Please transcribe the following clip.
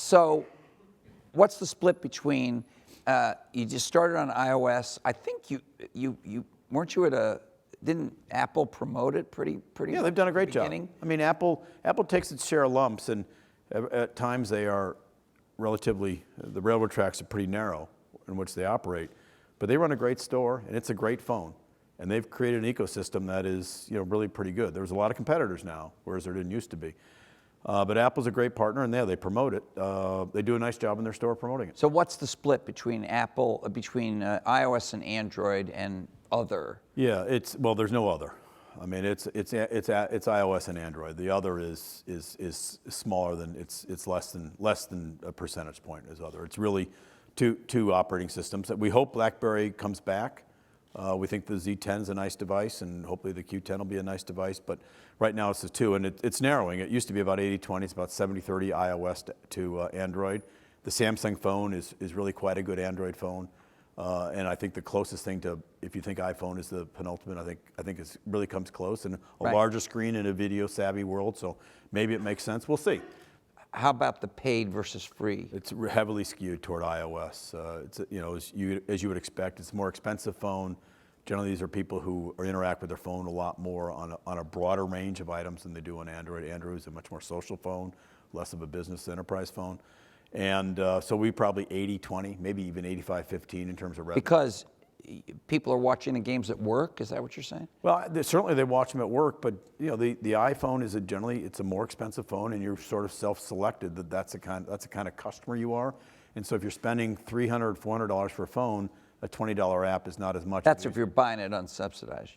So what's the split between, you just started on iOS. I think you weren't you at didn't Apple promote it pretty Yeah, they've done a great job. beginning? I mean, Apple takes its share of lumps, and at times they are relatively, the railroad tracks are pretty narrow in which they operate, but they run a great store, and it's a great phone. And they've created an ecosystem that is, really pretty good. There's a lot of competitors now, whereas there didn't used to be. But Apple's a great partner, and they promote it. They do a nice job in their store promoting it. So what's the split between iOS and Android and other? Yeah, there's no other. I mean, it's iOS and Android. The other is smaller than it's less than a percentage point as other. It's really two operating systems. We hope BlackBerry comes back. We think the Z10 is a nice device, and hopefully the Q10 will be a nice device. But right now it's the two, and it's narrowing. It used to be about 80-20. It's about 70-30 iOS to Android. The Samsung phone is really quite a good Android phone. And I think the closest thing to, if you think iPhone is the penultimate, I think it really comes close, and a larger screen in a video-savvy world. So maybe it makes sense. We'll see. How about the paid versus free? It's heavily skewed toward iOS. As you would expect, it's a more expensive phone. Generally, these are people who interact with their phone a lot more on a broader range of items than they do on Android. Android is a much more social phone, less of a business enterprise phone. And so we probably 80-20, maybe even 85-15 in terms of revenue. Because people are watching the games at work, is that what you're saying? Well, certainly they watch them at work, but the iPhone is it's a more expensive phone, and you're sort of self-selected that's the kind of customer you are. And so if you're spending $300, $400 for a phone, a $20 app is not as much. That's if you're buying it unsubsidized.